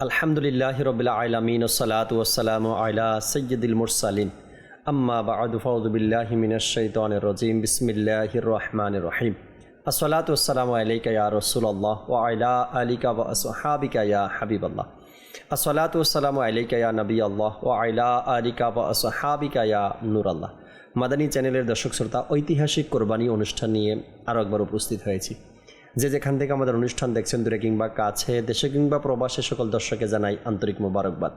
আলহামদুলিল্লাহি রাব্বিল আলামিন ওয়াসসালাতু ওয়াসসালামু আলা সাইয়্যিদিল মুরসালিন আম্মা বা'দু ফাউযু বিল্লাহি মিনাশ শাইতানির রাজীম বিসমিল্লাহির রহমানির রহিম আসসালাতু ওয়াসসালামু আলাইকা ইয়া রাসূলুল্লাহ ওয়া আলা আলিকা ওয়া আসহাবিকা ইয়া হাবিবাল্লাহ আসসালাতু ওয়াসসালামু আলাইকা ইয়া নবিয়াল্লাহ ওয়া আলা আলিকা ওয়া আসহাবিকা ইয়া নূরাল্লাহ। মাদানী চ্যানেলের দর্শক শ্রোতা, ঐতিহাসিক কোরবানি অনুষ্ঠান নিয়ে আরও একবার উপস্থিত হয়েছি। যে যেখান থেকে আমাদের অনুষ্ঠান দেখছেন, দূরে কিংবা কাছে, দেশে কিংবা প্রবাসে, সকল দর্শকে জানাই আন্তরিক মোবারকবাদ।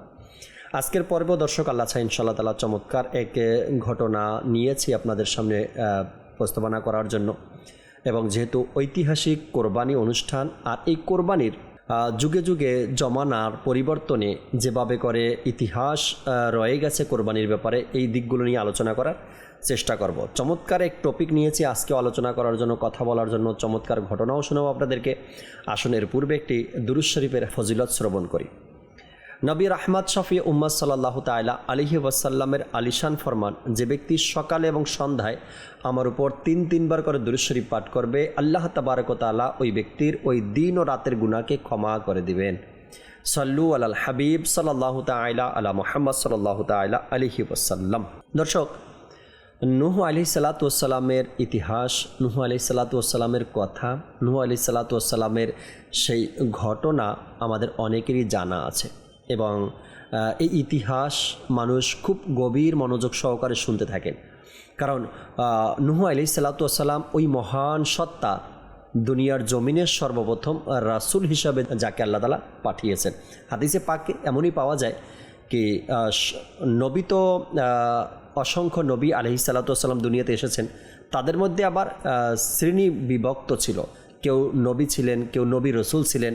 আজকের পর্ব দর্শক আল্লাহ চাই ইনশাআল্লাহ তাআলা চমৎকার এক ঘটনা নিয়েছি আপনাদের সামনে উপস্থাপনা করার জন্য। এবং যেহেতু ঐতিহাসিক কোরবানি অনুষ্ঠান, আর এই কোরবানির যুগে যুগে জমানার পরিবর্তনে যেভাবে করে ইতিহাস রয়ে গেছে কোরবানির ব্যাপারে, এই দিকগুলো নিয়ে আলোচনা করার চেষ্টা করব। চমৎকার এক টপিক নিয়েছি আজকে আলোচনা করার জন্য, কথা বলার জন্য, চমৎকার ঘটনাও শোনাবো আপনাদেরকে। আসনের পূর্বে একটি দুরূদ শরীফের ফজিলত শ্রবণ করি। নবী রাহমাত শফি উম্মাত সাল্লাল্লাহু তাআলা আলাইহি ওয়াসাল্লামের আলিশান ফরমান, যে ব্যক্তি সকালে এবং সন্ধ্যায় আমার উপর তিনবার করে দুরূদ শরীফ পাঠ করবে, আল্লাহ তাবারক ওয়া তাআলা ওই ব্যক্তির ওই দিন ও রাতের গুনাহকে ক্ষমা করে দিবেন। সাল্লু আলাল হাবিব সাল্লাল্লাহু তাআলা আলা মুহাম্মদ সাল্লাল্লাহু তাআলা আলাইহি ওয়াসাল্লাম। দর্শক, নূহ আলাইহিস সালাতু ওয়াস সালামের ইতিহাস, নূহ আলাইহিস সালাতু ওয়াস সালামের কথা, নূহ আলাইহিস সালাতু ওয়াস সালামের সেই ঘটনা আমাদের অনেকেরই জানা আছে। এবং এই ইতিহাস মানুষ খুব গভীর মনোযোগ সহকারে শুনতে থাকেন। কারণ নূহ আলাইহিস সালাতু ওয়াস সালাম ওই মহান সত্তা, দুনিয়ার জমিনের সর্বপ্রথম রাসূল হিসাবে যাকে আল্লাহ তাআলা পাঠিয়েছেন। হাদিসে পাকে এমনই পাওয়া যায় কি নবী তো অসংখ্য নবী আলাইহিস সালাতু ওয়াস সালাম দুনিয়াতে এসেছেন। তাদের মধ্যে আবার শ্রেণী বিভক্ত ছিল, কেউ নবী ছিলেন, কেউ নবী রসুল ছিলেন।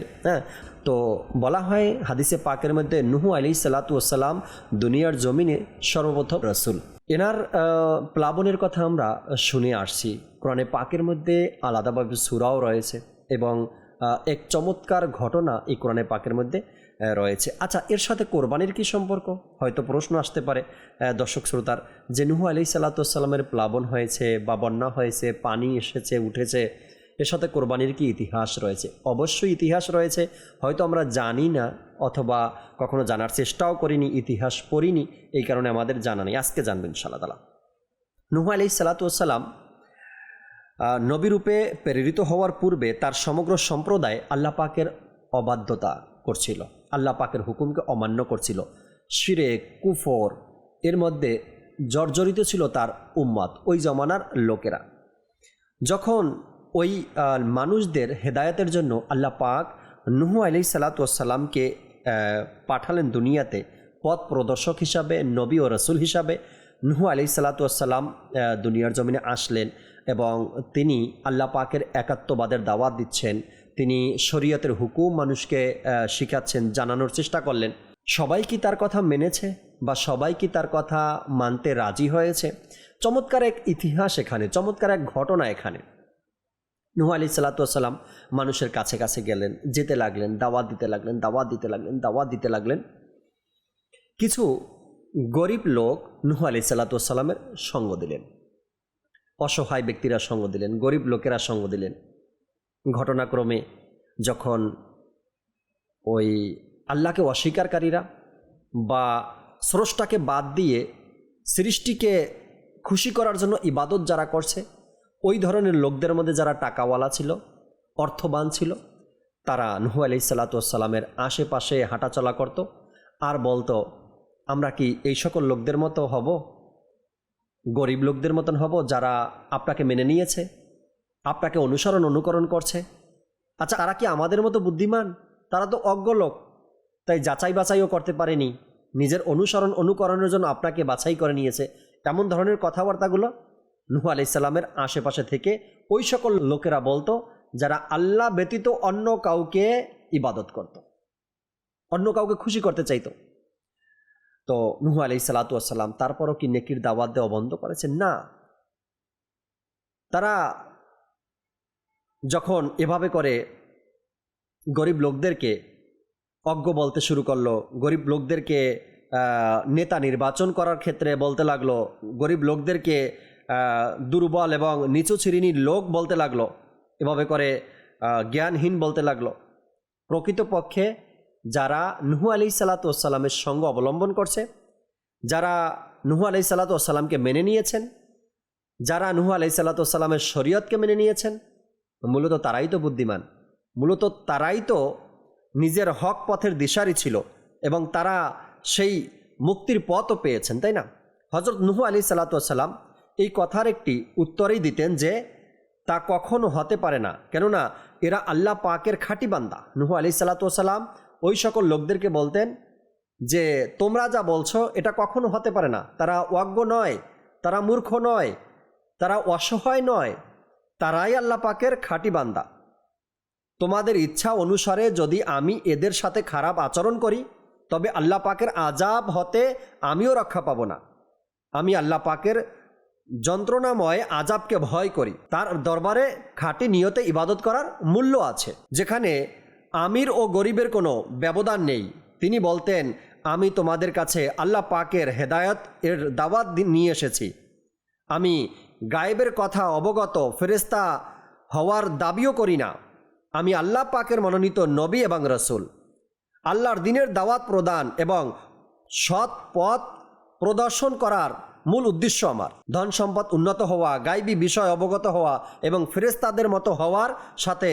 তো বলা হয় হাদিসে পাকের মধ্যে নূহ আলাইহিস সালাতু ওয়াস সালাম দুনিয়ার জমিনে সর্বপ্রথম রসুল। এনার প্লাবনের কথা আমরা শুনে আসছি। কোরআনে পাকের মধ্যে আলাদাভাবে সূরাও রয়েছে এবং এক চমৎকার ঘটনা এই কোরআনে পাকের মধ্যে রয়েছে। আচ্ছা, এর সাথে কোরবানির কি সম্পর্ক? হয়তো প্রশ্ন আসতে পারে দর্শক শ্রোতার, যে নূহ আলাইহিস সালাতু ওয়াস সালামের প্লাবন হয়েছে বা বন্যা হয়েছে, পানি এসেছে উঠেছে, এর সাথে কোরবানির কি ইতিহাস রয়েছে? অবশ্যই ইতিহাস রয়েছে, হয়তো আমরা জানি না অথবা কখনো জানার চেষ্টাও করিনি, ইতিহাস পড়িনি, এই কারণে আমাদের জানা নেই। আজকে জানবেন ইনশাআল্লাহ তাআলা। নূহ আলাইহিস সালাতু ওয়াস সালাম নবীরূপে প্রেরিত হওয়ার পূর্বে তার সমগ্র সম্প্রদায় আল্লাহ পাকের অবাধ্যতা করছিল, আল্লাহ পাকের হুকুমকে অমান্য করছিল। শিরক, কুফর এর মধ্যে জর্জরিত ছিল তার উম্মত, ওই জমানার লোকেরা। যখন ওই মানুষদের হেদায়েতের জন্য আল্লাহ পাক নূহ আলাইহিস সালাতু ওয়াস সালামকে পাঠালেন দুনিয়াতে পথ প্রদর্শক হিসাবে, নবী ও রসুল হিসাবে। নূহ আলাইহিস সালাতু ওয়াস সালাম দুনিয়ার জমিনে আসলেন এবং তিনি আল্লাহ পাকের একাত্মবাদের দাওয়াত দিচ্ছেন। তিনি শরীয়তের হুকুম মানুষকে শিখাচ্ছেন, জানানোর চেষ্টা করলেন। সবাই কি তার কথা মেনেছে বা সবাই কি তার কথা মানতে রাজি হয়েছে? চমৎকার এক ইতিহাস এখানে, চমৎকার এক ঘটনা এখানে। নূহ আলাইহিস সালাতু ওয়াস সালাম মানুষের কাছে কাছে গেলেন, যেতে লাগলেন, দাওয়াত দিতে লাগলেন, দাওয়াত দিতে লাগলেন, দাওয়াত দিতে লাগলেন। কিছু গরিব লোক নূহ আলাইহিস সালাতু ওয়াস সালামের সঙ্গ দিলেন, অসহায় ব্যক্তিরা সঙ্গ দিলেন, গরিব লোকেরা সঙ্গ দিলেন। ঘটনাক্রমে যখন ওই আল্লাহকে অস্বীকারীরা বা স্রষ্টাকে বাদ দিয়ে সৃষ্টিকে খুশি করার জন্য ইবাদত যারা করছে, ওই ধরনের লোকদের মধ্যে যারা টাকাওয়ালা ছিল, অর্থবান ছিল, তারা নূহ আলাইহিস সালাতু ওয়াস সালামের আশেপাশে হাঁটাচলা করত আর বলতো, আমরা কি এই সকল লোকদের মতো হব, গরিব লোকদের মতন হব যারা আপনাকে মেনে নিয়েছে, আপনাকে অনুকরণ করছে? আচ্ছা, তারা কি আমাদের মতো বুদ্ধিমান? তারা তো অজ্ঞ লোক, তাই যাচাই বাছাইও করতে পারেনি, নিজের অনুকরণের জন্য আপনাকে বাছাই করে নিয়েছে। এমন ধরনের কথাবার্তাগুলো নূহ আলাইহিস সালামের আশেপাশে থেকে ওই সকল লোকেরা বলতো, যারা আল্লাহ ব্যতীত অন্য কাউকে ইবাদত করত, অন্য কাউকে খুশি করতে চাইতো। তো নূহ আলাইহিস সালাতু ওয়াস সালাম তারপরও কি নেকির দাওয়াত দেওয়া বন্ধ করেছেন? না। তারা যখন এভাবে করে গরিব লোকদেরকে অজ্ঞ বলতে শুরু করলো, গরিব লোকদেরকে নেতা নির্বাচন করার ক্ষেত্রে বলতে লাগলো, গরিব লোকদেরকে দুর্বল এবং নিচু শ্রেণীর লোক বলতে লাগলো, এভাবে করে জ্ঞানহীন বলতে লাগলো। প্রকৃতপক্ষে যারা নূহ আলাইহিসসালাতু ওয়াসসালামের সঙ্গ অবলম্বন করছে, যারা নূহ আলাইহিসসালাতু ওয়াসসালামকে মেনে নিয়েছেন, যারা নূহ আলাইহিসসালাতু ওয়াসসালামের শরীয়তকে মেনে নিয়েছেন, মূলত তারাই তো বুদ্ধিমান, মূলত তারাই তো নিজের হক পথের দিশারি ছিল এবং তারা সেই মুক্তির পথও পেয়েছেন, তাই না? হযরত নূহ আলাইহিসসালাতু ওয়াসসালাম এই কথার একটি উত্তরেই দিতেন যে তা কখনো হতে পারে না, কেননা এরা আল্লাহ পাকের খাঁটি বান্দা। নূহ আলাইহিসসালাতু ওয়াসসালাম ওই সকল লোকদেরকে বলতেন যে তোমরা যা বলছো এটা কখনো হতে পারে না, তারা অজ্ঞ নয়, তারা মূর্খ নয়, তারা অসহায় নয়, তারাই আল্লাহ পাকের খাঁটি বান্দা। তোমাদের ইচ্ছা অনুসারে যদি আমি এদের সাথে খারাপ আচরণ করি তবে আল্লাহ পাকের আযাব হতে আমিও রক্ষা পাব না। আমি আল্লাহ পাকের যন্ত্রণাময় আযাবকে ভয় করি। তার দরবারে খাঁটি নিয়তে ইবাদত করার মূল্য আছে, যেখানে আমির ও গরিবের কোনো ব্যবধান নেই। তিনি বলতেন, আমি তোমাদের কাছে আল্লাহ পাকের হেদায়েত এর দাওয়াত নিয়ে এসেছি। আমি গায়েবের কথা অবগত ফেরেশতা হওয়ার দাবিও করি না। আমি আল্লাহ পাকের মনোনীত নবী এবং রসুল। আল্লাহর দ্বীনের দাওয়াত প্রদান এবং সৎ পথ প্রদর্শন করার মূল উদ্দেশ্য আমার। ধন সম্পদ উন্নত হওয়া, গায়বী বিষয় অবগত হওয়া এবং ফেরেশতাদের মতো হওয়ার সাথে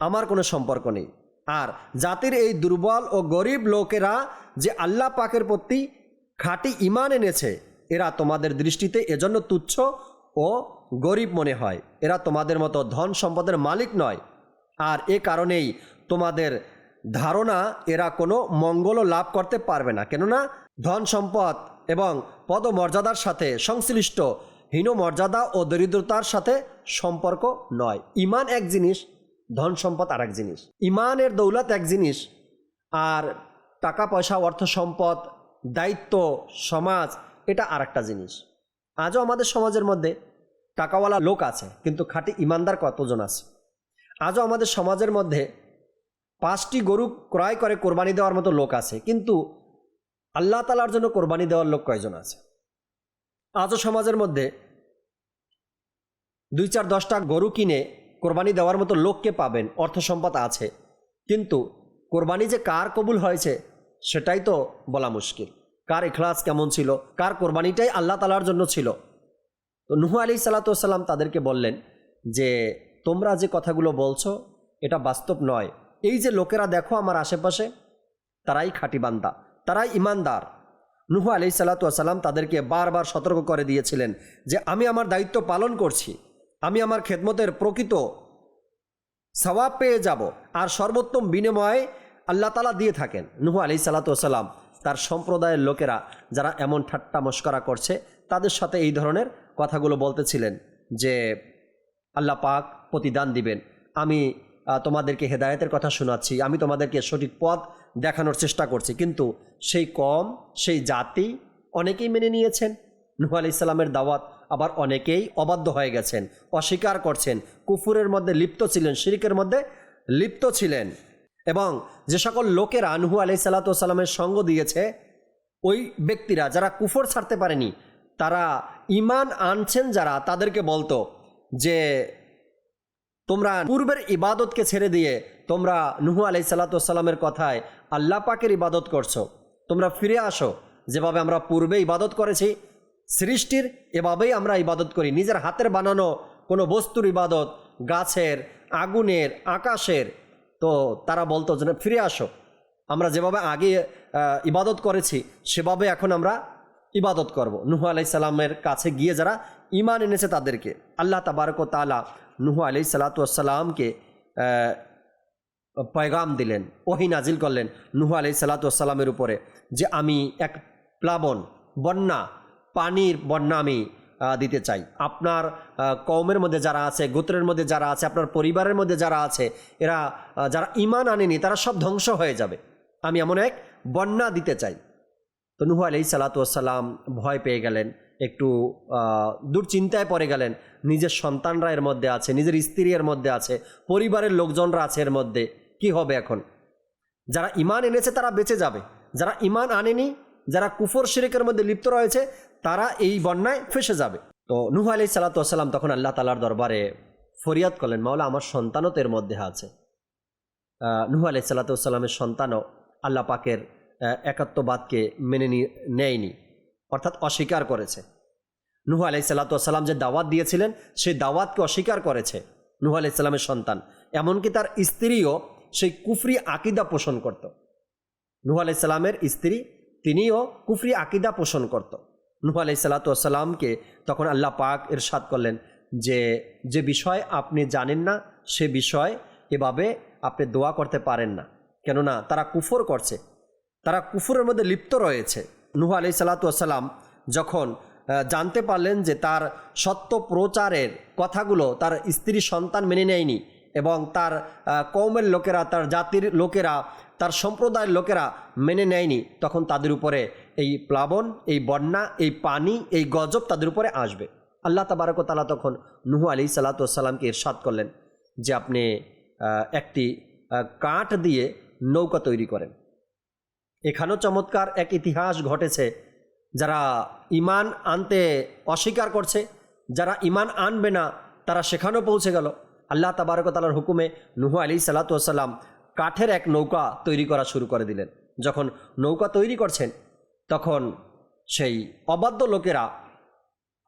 আমার কোনো সম্পর্ক নেই। আর জাতির এই দুর্বল ও গরিব লোকেরা যে আল্লাহ পাকের প্রতি খাঁটি ঈমান এনেছে, এরা তোমাদের দৃষ্টিতে এজন্য তুচ্ছ ও গরিব মনে হয়। এরা তোমাদের মতো ধন সম্পদের মালিক নয়, আর এ কারণেই তোমাদের ধারণা এরা কোনো মঙ্গলও লাভ করতে পারবে না, কেননা ধন সম্পদ এবং পদমর্যাদার সাথে সংশ্লিষ্ট হীনমর্যাদা ও দরিদ্রতার সাথে সম্পর্ক নয়। ঈমান এক জিনিস, ধন সম্পদ আর এক জিনিস। ঈমানের দৌলত এক জিনিস, আর টাকা পয়সা, অর্থ সম্পদ, দায়িত্ব, সমাজ, এটা আর একটা জিনিস। আজও আমাদের সমাজের মধ্যে টাকাওয়ালা লোক আছে, কিন্তু খাঁটি ঈমানদার কতজন আছে? আজও আমাদের সমাজের মধ্যে 5টি গরু ক্রয় করে কোরবানি দেওয়ার মতো লোক আছে, কিন্তু আল্লাহ তাআলার জন্য কোরবানি দেওয়ার লোক কয়জন আছে? আজও সমাজের মধ্যে 2-4-10টা গরু কিনে কোরবানি দেওয়ার মতো লোককে পাবেন, অর্থ সম্পদ আছে, কিন্তু কোরবানি যে কার কবুল হয়েছে সেটাই তো বলা মুশকিল। কার ইখলাস কেমন ছিল, কার কোরবানিটাই আল্লাহ তাআলার জন্য ছিল। তো নূহ আলাইহিসসালাতু ওয়াসসালাম তাদেরকে বললেন যে তোমরা যে কথাগুলো বলছো এটা বাস্তব নয়। এই যে লোকেরা দেখো আমার আশেপাশে, তারাই খাঁটি বান্দা, তারাই ঈমানদার। নূহ আলাইহিসসালাতু ওয়াসসালাম তাদেরকে বারবার সতর্ক করে দিয়েছিলেন যে আমি আমার দায়িত্ব পালন করছি, আমি আমার খেদমতের প্রকৃত সওয়াব পেয়ে যাব, আর সর্বোত্তম বিনিময় আল্লাহ তাআলা দিয়ে থাকেন। নূহ আলাইহিসসালাতু ওয়াসসালাম তার সম্প্রদায়ের লোকেরা যারা এমন ঠাট্টা মশকরা করছে তাদের সাথে এই ধরনের কথাগুলো বলতেছিলেন যে আল্লাহ পাক প্রতিদান দিবেন, আমি তোমাদেরকে হেদায়েতের কথা শোনাচ্ছি, আমি তোমাদেরকে সঠিক পথ দেখানোর চেষ্টা করছি। কিন্তু সেই কম, সেই জাতি অনেকেই মেনে নিয়েছেন নূহ আলাইহিস সালামের দাওয়াত, আবার অনেকেই অবাধ্য হয়ে গেছেন, অস্বীকার করছেন, কুফুরের মধ্যে লিপ্ত ছিলেন, শিরকের মধ্যে লিপ্ত ছিলেন। এবং যে সকল লোকেরা নূহ আলাইহিসসালাতু ওয়াসসালামের সঙ্গ দিয়েছে, ওই ব্যক্তিরা যারা কুফর ছাড়তে পারেনি, তারা ঈমান আনছেন যারা, তাদেরকে বলতো যে তোমরা পূর্বের ইবাদতকে ছেড়ে দিয়ে তোমরা নূহ আলাইহিসসালাতু ওয়াসসালামের কথায় আল্লাহ পাকের ইবাদত করছো, তোমরা ফিরে আসো। যেভাবে আমরা পূর্বে ইবাদত করেছি সৃষ্টির, এভাবেই আমরা ইবাদত করি। নিজের হাতের বানানো কোনো বস্তুর ইবাদত, গাছের, আগুনের, আকাশের। তো তারা বলতো যে ফিরে আসো, আমরা যেভাবে আগে ইবাদত করেছি সেভাবে এখন আমরা ইবাদত করব। নূহ আলাইহিস সালামের কাছে গিয়ে যারা ঈমান এনেছে তাদেরকে আল্লাহ তাবারক ওয়া তাআলা নূহ আলাইহিসসালাতু ওয়াসসালামকে পয়গাম দিলেন, ওহী নাজিল করলেন নূহ আলাইহিসসালাতু ওয়াসসালামের উপরে যে আমি এক প্লাবন, বন্যা, পানির বন্যা আমি দিতে চাই। আপনার কওমের মধ্যে যারা আছে, গোত্রের মধ্যে যারা আছে, আপনার পরিবারের মধ্যে যারা আছে, এরা যারা ঈমান আনেনি তারা সব ধ্বংস হয়ে যাবে, আমি এমন এক বন্যা দিতে চাই। তো নূহ আলাইহিসসালাতু ওয়াসসালাম ভয় পেয়ে গেলেন, একটু দুশ্চিন্তায় পড়ে গেলেন। নিজের সন্তানরা এর মধ্যে আছে, নিজের স্ত্রী এর মধ্যে আছে, পরিবারের লোকজনরা আছে এর মধ্যে, কি হবে এখন? যারা ঈমান এনেছে তারা বেঁচে যাবে, যারা ঈমান আনেনি, যারা কুফর শিরকের মধ্যে লিপ্ত রয়েছে, তারা এই বন্যায় ফেসে যাবে। তো নূহ আলাইহিসসালাতু ওয়াসসালাম তখন আল্লাহ তাআলার দরবারে ফরিয়াদ করলেন, মাওলা আমার সন্তানও তো এর মধ্যে আছে। নূহ আলাইহিসসালাতু ওয়াসসালামের সন্তানও আল্লাহ পাকের একাত্মবাদকে মেনে নেয়নি, অর্থাৎ অস্বীকার করেছে। নূহ আলাইহিস সালাতু ওয়াস সালাম যে দাওয়াত দিয়েছিলেন সেই দাওয়াতকে অস্বীকার করেছে নূহ আলাইহিস সালামের সন্তান। এমনকি তার স্ত্রীও সেই কুফরি আকিদা পোষণ করত। নূহ আলাইহিস সালামের স্ত্রী তিনিও কুফরি আকিদা পোষণ করত। নূহ আলাইহিস সালাতু ওয়াস সালামকে তখন আল্লাহ পাক ইরশাদ করলেন যে বিষয় আপনি জানেন না সে বিষয় এভাবে আপনি দোয়া করতে পারেন না, কেননা তারা কুফর করছে, তারা কুফরের মধ্যে লিপ্ত রয়েছে। নূহ আলাইহিস সালাতু ওয়াস সালাম যখন জানতে পারলেন যে তার সত্য প্রচারের কথাগুলো তার স্ত্রী সন্তান মেনে নেয়নি এবং তার কওমের লোকেরা, তার জাতির লোকেরা, তার সম্প্রদায়ের লোকেরা মেনে নেয়নি, তখন তাদের উপরে এই প্লাবন, এই বন্যা, এই পানি, এই গজব তাদের উপরে আসবে। আল্লাহ তাবারক ওয়া তাআলা তখন নূহ আলাইহিস সালাতু ওয়াস সালামকে ইরশাদ করলেন যে আপনি একটি কাঠ দিয়ে নৌকা তৈরি করেন। এখানেও চমৎকার এক ইতিহাস ঘটেছে। যারা ঈমান আনতে অস্বীকার করছে, যারা ঈমান আনবে না, তারা সেখানেও পৌঁছে গেল। আল্লাহ তাবারক ওয়া তাআলার হুকুমে নূহ আলাইহিস সালাতু ওয়াস সালাম কাঠের এক নৌকা তৈরি করা শুরু করে দিলেন। যখন নৌকা তৈরি করছেন তখন সেই অবাধ্য লোকেরা,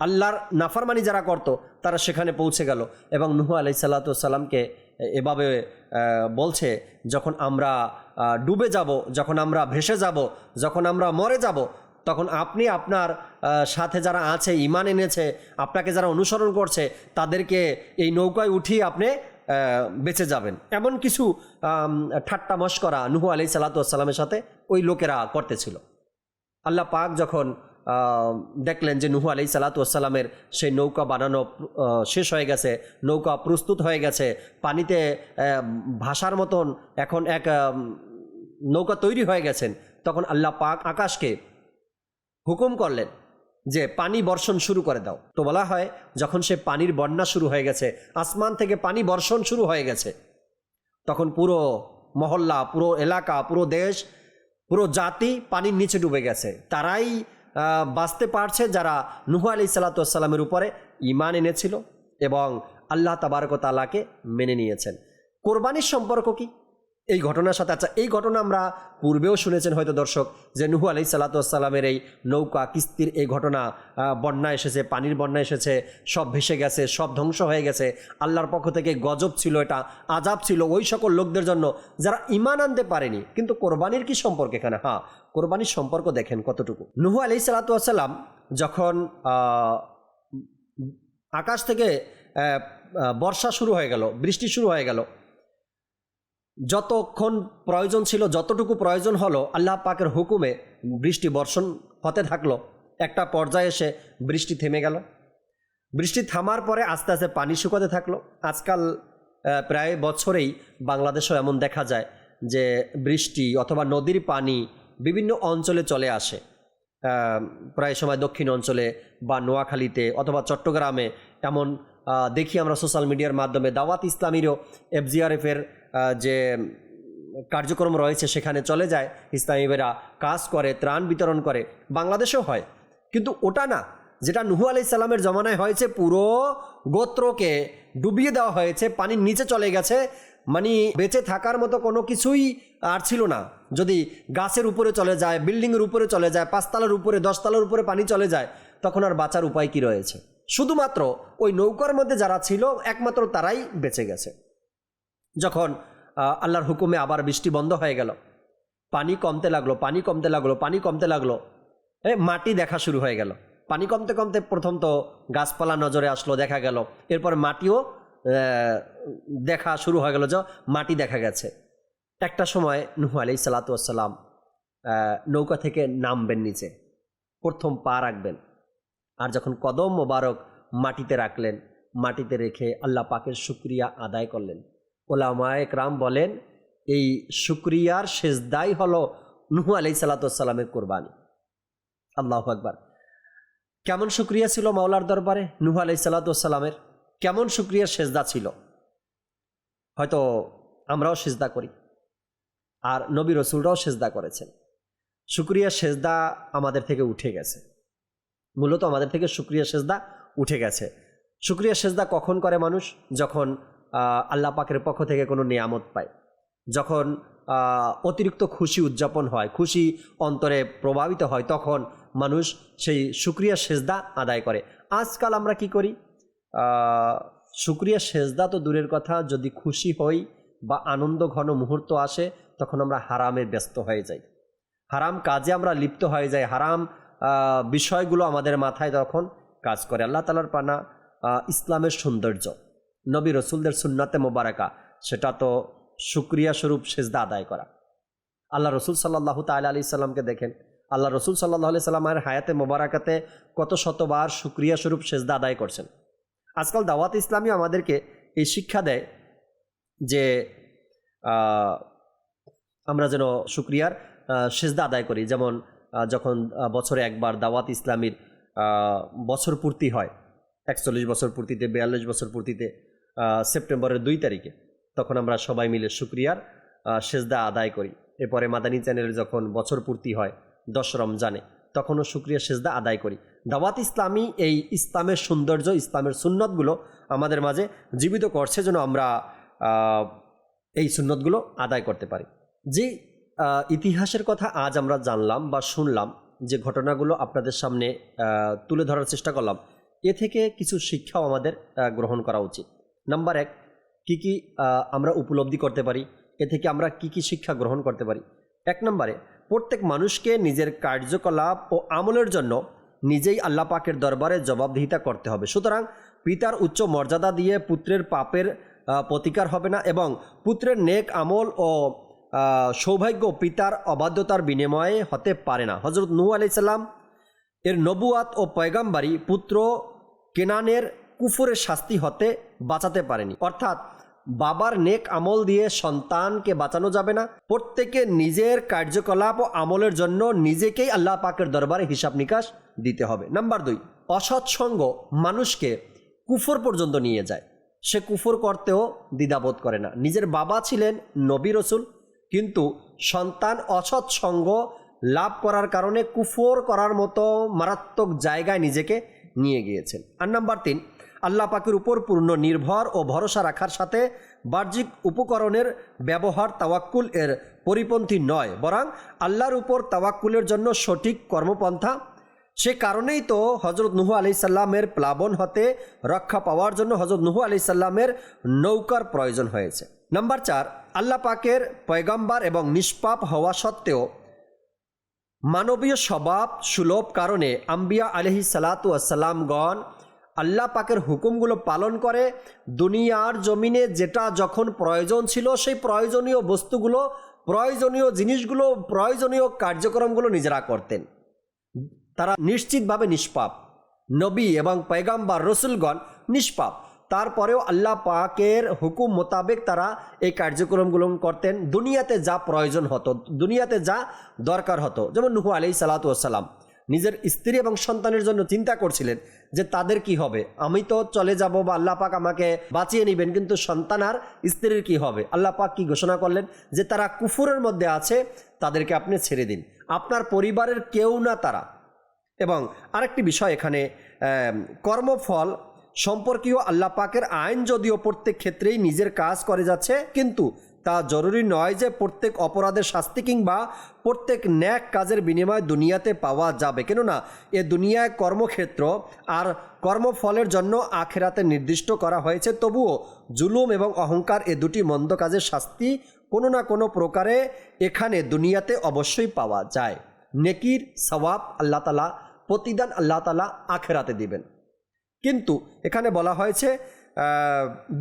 আল্লাহর নাফরমানি যারা করত, তারা সেখানে পৌঁছে গেল এবং নূহ আলাইহিস সালাতু ওয়াস সালামকে এভাবে বলছে, যখন আমরা ডুবে যাব, যখন আমরা ভেসে যাব, যখন আমরা মরে যাব, তখন আপনি আপনার সাথে যারা আছে, ঈমান এনেছে, আপনাকে যারা অনুসরণ করছে, তাদেরকে এই নৌকায় উঠিয়ে আপনি বেঁচে যাবেন। এমন কিছু ঠাট্টা মশকরা নূহ আলাইহিস সালাতু ওয়াস সালামের সাথে ওই লোকেরা করতেছিল। আল্লাহ পাক যখন দেখলেন যে নূহ আলাইহিস সালাতু ওয়াস সালামের সেই নৌকা বানানো শেষ হয়ে গেছে, নৌকা প্রস্তুত হয়ে গেছে, পানিতে ভাসার মতন এখন এক নৌকা তৈরি হয়ে গেছেন, তখন আল্লাহ পাক আকাশকে হুকুম করলেন যে পানি বর্ষণ শুরু করে দাও। তো বলা হয় যখন সে পানির বন্যা শুরু হয়ে গেছে, আসমান থেকে পানি বর্ষণ শুরু হয়ে গেছে, তখন পুরো মহল্লা, পুরো এলাকা, পুরো দেশ, পুরো জাতি পানির নিচে ডুবে গেছে। তারাই বাঁচতে পারছে যারা নূহ আলাইহিস সালাতু ওয়াস সালামের উপরে ঈমান এনেছিল এবং আল্লাহ তাবারক ওয়া তাআলাকে মেনে নিয়েছেন। কোরবানির সম্পর্ক কি এই ঘটনার সাথে? আচ্ছা, এই ঘটনা আমরা পূর্বেও শুনেছেন হয়তো দর্শক, যে নূহ আলাইহিস সালাতু ওয়াস সালামের এই নৌকা কিস্তির এই ঘটনা, বন্যা এসেছে, পানির বন্যা এসেছে, সব ভেসে গেছে, সব ধ্বংস হয়ে গেছে। আল্লাহর পক্ষ থেকে গজব ছিল, এটা আযাব ছিল ওই সকল লোকদের জন্য যারা ঈমান আনতে পারেনি। কিন্তু কোরবানির কি সম্পর্ক এখানে? হ্যাঁ, কোরবানির সম্পর্ক দেখেন কতটুকু। নূহ আলাইহিস সালাতু ওয়াস সালাম যখন আকাশ থেকে বর্ষা শুরু হয়ে গেল, বৃষ্টি শুরু হয়ে গেল, যতক্ষণ প্রয়োজন ছিল, যতটুকু প্রয়োজন হলো, আল্লাহ পাকের হুকুমে বৃষ্টি বর্ষণ হতে থাকলো। একটা পর্যায়ে এসে বৃষ্টি থেমে গেল। বৃষ্টি থামার পরে আস্তে আস্তে পানি শুকাতে থাকলো। আজকাল প্রায় বছরেই বাংলাদেশেও এমন দেখা যায় যে বৃষ্টি অথবা নদীর পানি বিভিন্ন অঞ্চলে চলে আসে। প্রায় সময় দক্ষিণ অঞ্চলে বা নোয়াখালীতে অথবা চট্টগ্রামে এমন দেখি আমরা সোশ্যাল মিডিয়ার মাধ্যমে। দাওয়াত ইসলামীরও FGRF-এর যে কার্যক্রম রয়েছে সেখানে চলে যায়, ইসলামীরা কাজ করে, ত্রাণ বিতরণ করে। বাংলাদেশেও হয়, কিন্তু ওটা না যেটা নূহ আলাইহিস সালামের জমানায় হয়েছে। পুরো গোত্রকে ডুবিয়ে দেওয়া হয়েছে, পানির নিচে চলে গেছে, মানে বেঁচে থাকার মতো কোনো কিছুই আর ছিল না। যদি গাছের উপরে চলে যায়, বিল্ডিংয়ের উপরে চলে যায়, 5 তলার উপরে, 10 তলার উপরে পানি চলে যায়, তখন আর বাঁচার উপায় কি রয়েছে? শুধুমাত্র ওই নৌকার মধ্যে যারা ছিল একমাত্র তারাই বেঁচে গেছে। যখন আল্লাহর হুকুমে আবার বৃষ্টি বন্ধ হয়ে গেল, পানি কমতে লাগলো, পানি কমতে লাগলো, পানি কমতে লাগলো, মাটি দেখা শুরু হয়ে গেল। পানি কমতে কমতে প্রথম তো গাছপালা নজরে আসলো, দেখা গেল। এরপর মাটিও দেখা শুরু হয়ে গেল, যে মাটি দেখা গেছে। একটা সময় নূহ আলাইহিস সালাতু ওয়াস সালাম নৌকা থেকে নামবেন, নিচে প্রথম পা রাখবেন, আর যখন কদম মোবারক মাটিতে রাখলেন, মাটিতে রেখে আল্লাহ পাকের শুকরিয়া আদায় করলেন। ওলামায়ে কেরাম বলেন এই শুকরিয়ার সেজদাই হলো নূহ আলাইহিস সালাতু ওয়াস সালামের কোরবানি। আল্লাহু আকবার! কেমন শুকরিয়া ছিল মাওলার দরবারে নূহ আলাইহিস সালাতু ওয়াস সালামের, কেমন শুকরিয়ার সেজদা ছিল। হয়তো আমরাও সেজদা করি, আর নবী রাসূলরাও সেজদা করেছেন। শুকরিয়ার সেজদা আমাদের থেকে উঠে গেছে, মূলত আমাদের থেকে শুকরিয়া সেজদা উঠে গেছে। শুকরিয়া সেজদা কখন করে মানুষ? যখন আল্লাহ পাকের পক্ষ থেকে কোনো নিয়ামত পায়, যখন অতিরিক্ত খুশি উদযাপন হয়, খুশি অন্তরে প্রভাবিত হয়, তখন মানুষ সেই শুকরিয়া সেজদা আদায় করে। আজকাল আমরা কি করি? শুকরিয়া সেজদা তো দূরের কথা, যদি খুশি হই বা আনন্দ ঘন মুহূর্ত আসে তখন আমরা হারামে ব্যস্ত হয়ে যাই, হারাম কাজে আমরা লিপ্ত হয়ে যাই, হারাম বিষয়গুলো আমাদের মাথায় তখন কাজ করে। আল্লাহ তাআলার পানা ইসলামের সৌন্দর্য, নবী রসুলদের সুন্নাতে মোবারকা, সেটা তো শুকরিয়া স্বরূপ সেজদা আদায় করা। আল্লাহ রসুল সাল্লাল্লাহু তাআলা আলাইহি সাল্লামকে দেখেন, আল্লাহ রসুল সাল্লাল্লাহু আলাইহি সাল্লামের হায়াতে মোবারকাতে কত শতবার শুকরিয়া স্বরূপ সেজদা আদায় করছেন। আজকাল দাওয়াত ইসলামী আমাদেরকে এই শিক্ষা দেয় যে আমরা যেন শুকরিয়ার সেজদা আদায় করি। যেমন যখন বছরে একবার দাওয়াত ইসলামীর বছর পূর্তি হয়, 41 বছর পূর্তিতে, 42 বছর পূর্তিতে, সেপ্টেম্বরের 2 তারিখে, তখন আমরা সবাই মিলে শুকরিয়ার সেজদা আদায় করি। এরপরে মাদানী চ্যানেলের যখন বছর পূর্তি হয় 10 রমজানে, তখনও শুকরিয়া সেজদা আদায় করি। দাওয়াত ইসলামী এই ইসলামের সৌন্দর্য, ইসলামের সুন্নতগুলো আমাদের মাঝে জীবিত করছে, যেন আমরা এই সুন্নতগুলো আদায় করতে পারি। যে ইতিহাসের কথা আজ আমরা জানলাম বা শুনলাম, যে ঘটনাগুলো আপনাদের সামনে তুলে ধরার চেষ্টা করলাম, এ থেকে কিছু শিক্ষাও আমাদের গ্রহণ করা উচিত। নাম্বার 1, কি আমরা উপলব্ধি করতে পারি, এ থেকে আমরা কি শিক্ষা গ্রহণ করতে পারি। 1 নম্বরে, প্রত্যেক মানুষকে নিজের কার্যকলাপ ও আমলের জন্য নিজেই আল্লাহ পাকের দরবারে জবাবদিহিতা করতে হবে। সুতরাং পিতার উচ্চ মর্যাদা দিয়ে পুত্রের পাপের প্রতিকার হবে না, এবং পুত্রের নেক আমল ও সৌভাগ্য পিতার অবাধ্যতার বিনিময়ে হতে পারে না। হযরত নূহ আলাইহিস সালাম এর নবুয়াত ও পয়গাম্বারি পুত্র কেনানের কুফরের শাস্তি হতে বাঁচাতে পারেনি। অর্থাৎ বাবার নেক আমল দিয়ে সন্তানকে বাঁচানো যাবে না, প্রত্যেকে নিজের কার্যকলাপ ও আমলের জন্য নিজেকেই আল্লাহ পাকের দরবারে হিসাব নিকাশ দিতে হবে। নাম্বার 2, অসৎসঙ্গ মানুষকে কুফর পর্যন্ত নিয়ে যায়। সে কুফর করতেও দ্বিধাবোধ করে না। নিজের বাবা ছিলেন নবী রসুল, কিন্তু সন্তান অসৎ সঙ্গ লাভ করার কারণে কুফর করার মতো মারাত্মক জায়গায় নিজেকে নিয়ে গিয়েছেন। আর নাম্বার 3, আল্লাহ পাকের উপর পূর্ণ নির্ভর ও ভরসা রাখার সাথে বাহ্যিক উপকরণের ব্যবহার তাওয়াক্কুল এর পরিপন্থী নয়, বরং আল্লাহর উপর তাওয়াক্কুলের জন্য সঠিক কর্মপন্থা। সে কারণেই তো হযরত নূহ আলাইহিস সালামের প্লাবন হতে রক্ষা পাওয়ার জন্য হযরত নূহ আলাইহিস সালামের নৌকার প্রয়োজন হয়েছে। নাম্বার 4, আল্লাহ পাকের পয়গম্বর এবং নিষ্পাপ হওয়া সত্ত্বেও মানবীয় স্বভাব সুলভ কারণে আম্বিয়া আলাইহিস সালাতু ওয়াসসালামগণ আল্লাহ পাকের হুকুমগুলো পালন করে দুনিয়ার জমিনে যেটা যখন প্রয়োজন ছিল, সেই প্রয়োজনীয় বস্তুগুলো, প্রয়োজনীয় জিনিসগুলো, প্রয়োজনীয় কার্যক্রমগুলো নিজেরা করতেন। তারা নিশ্চিতভাবে নিষ্পাপ। নবী এবং পয়গাম্বর রসুলগণ নিষ্পাপ, তারপরেও আল্লাহ পাকের হুকুম মোতাবেক তারা এই কার্যক্রমগুলো করতেন। দুনিয়াতে যা প্রয়োজন হতো, দুনিয়াতে যা দরকার হতো, যেমন নূহ আলাইহিস সালাতু ওয়াসসালাম নিজের স্ত্রী এবং সন্তানের জন্য চিন্তা করছিলেন যে তাদের কি হবে, আমি তো চলে যাব বা আল্লাহ পাক আমাকে বাঁচিয়ে নেবেন, কিন্তু সন্তান আর স্ত্রীর কি হবে। আল্লাহ পাক কি ঘোষণা করলেন যে তারা কুফরের মধ্যে আছে, তাদেরকে আপনি ছেড়ে দিন, আপনার পরিবারের কেউ না তারা। এবং আরেকটি বিষয় এখানে, কর্মফল সম্পর্কীয় আল্লাহ পাকের আইন যদিও প্রত্যেক ক্ষেত্রেই নিজের কাজ করে যাচ্ছে, কিন্তু তা জরুরি নয় যে প্রত্যেক অপরাধের শাস্তি কিংবা প্রত্যেক ন্যাক কাজের বিনিময় দুনিয়াতে পাওয়া যাবে। কেননা এ দুনিয়ায় কর্মক্ষেত্র আর কর্মফলের জন্য আখিরাতে নির্দিষ্ট করা হয়েছে। তবুও জুলুম এবং অহংকার, এ দুটি মন্দ কাজের শাস্তি কোনো না কোনো প্রকারে এখানে দুনিয়াতে অবশ্যই পাওয়া যায়। নেকির সওয়াব আল্লাহ তাআলা, প্রতিদান আল্লাহ তাআলা আখিরাতে দিবেন। কিন্তু এখানে বলা হয়েছে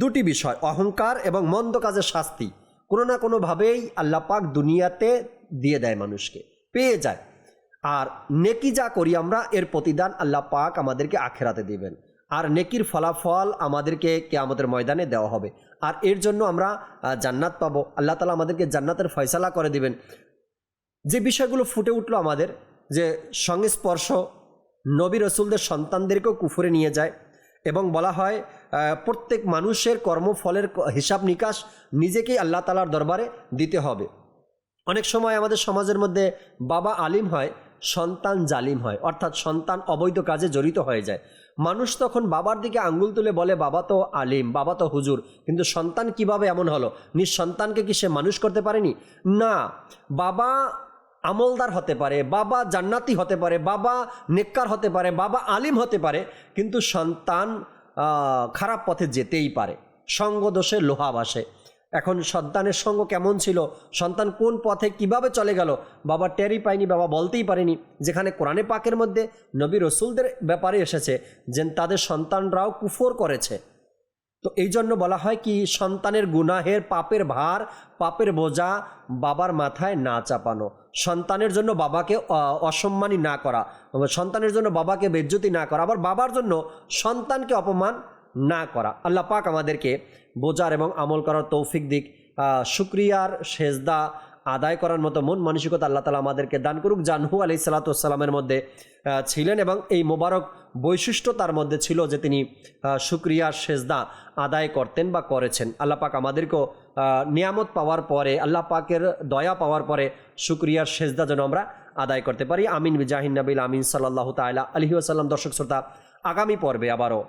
দুটি বিষয়, অহংকার এবং মন্দ কাজের শাস্তি কোনো না কোনোভাবেই আল্লাহ পাক দুনিয়াতে দিয়ে দেয়, মানুষকে পেয়ে যায়। আর নেকি যা করি আমরা, এর প্রতিদান আল্লাহ পাক আমাদেরকে আখিরাতে দিবেন। আর নেকির ফলাফল আমাদেরকে কিয়ামতের ময়দানে দেওয়া হবে, আর এর জন্য আমরা জান্নাত পাবো। আল্লাহ তাআলা আমাদেরকে জান্নাতের ফয়সালা করে দিবেন। যে বিষয়গুলো ফুটে উঠলো আমাদের, যে সংস্পর্শ নবী রসুলদের সন্তানদেরকেও কুফরে নিয়ে যায়, এবং বলা হয় প্রত্যেক মানুষের কর্মফলের হিসাব নিকাশ নিজেকেই আল্লাহ তাআলার দরবারে দিতে হবে। অনেক সময় আমাদের সমাজের মধ্যে বাবা আলিম হয়, সন্তান জালিম হয়, অর্থাৎ সন্তান অবৈধ কাজে জড়িত হয়ে যায়। মানুষ তখন বাবার দিকে আঙ্গুল তুলে বলে বাবা তো আলিম, বাবা তো হুজুর, কিন্তু সন্তান কিভাবে এমন হলো? সন্তানকে কি সে মানুষ করতে পারেনি? না, বাবা আমলদার হতে পারে, বাবা জান্নাতি হতে পারে, বাবা নেককার হতে পারে, বাবা আলিম হতে পারে, কিন্তু সন্তান খারাপ পথে যেতেই পারে। সঙ্গ দোষে লোহা ভাসে। এখন সন্তানের সঙ্গ কেমন ছিল, সন্তান কোন পথে কিভাবে চলে গেল, বাবা টেরই পায়নি, বাবা বলতেই পারেনি। যেখানে কোরআনে পাকের মধ্যে নবী রসুলদের ব্যাপারে এসেছে যে তাদের সন্তানরাও কুফর করেছে। তো এই জন্য বলা হয় কি, সন্তানের গুনাহের পাপের ভার, পাপের বোঝা বাবার মাথায় না চাপানো, সন্তানের জন্য বাবাকে অসম্মানী না করা, সন্তানের জন্য বাবাকে বেজ্জতি না করা, আবার বাবার জন্য সন্তানকে অপমান না করা। আল্লাহ পাক আমাদেরকে বোঝার এবং আমল করার তৌফিক দিক। শুকরিয়ার সেজদা আদায় করার মতো মন মানসিকতা আল্লাহ তাআলা আমাদেরকে দান করুক। জানহু আলাইহিস সালাতু ওয়াস সালামের মধ্যে ছিলেন এবং এই মোবারক বৈশিষ্ট্য তার মধ্যে ছিল যে তিনি শুকরিয়ার সেজদা আদায় করতেন বা করেছেন। আল্লাহ পাক আমাদেরকেও নিয়ামত পাওয়ার পরে, আল্লাহ পাকের দয়া পাওয়ার পরে শুকরিয়ার সেজদা যেন আমরা আদায় করতে পারি। আমিন বিজাহিন নবিল আমিন সাল্লাল্লাহু তাআলা আলাইহি ওয়াসাল্লাম। দর্শক শ্রোতা, আগামী পর্বে আবারও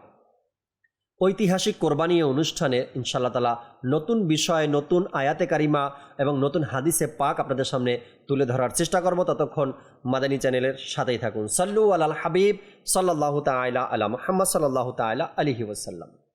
ঐতিহাসিক কোরবানি অনুষ্ঠানে ইনশাআল্লাহ তাআলা নতুন বিষয়, নতুন আয়াতে কারিমা এবং নতুন হাদিসে পাক আপনাদের সামনে তুলে ধরার চেষ্টা করব। ততক্ষণ মাদানী চ্যানেলের সাথেই থাকুন। সাল্লু আলাল হাবিব সাল্লাল্লাহু তাআলা আলা মুহাম্মদ সাল্লাল্লাহু তাআলা আলাইহি ওয়াসাল্লাম।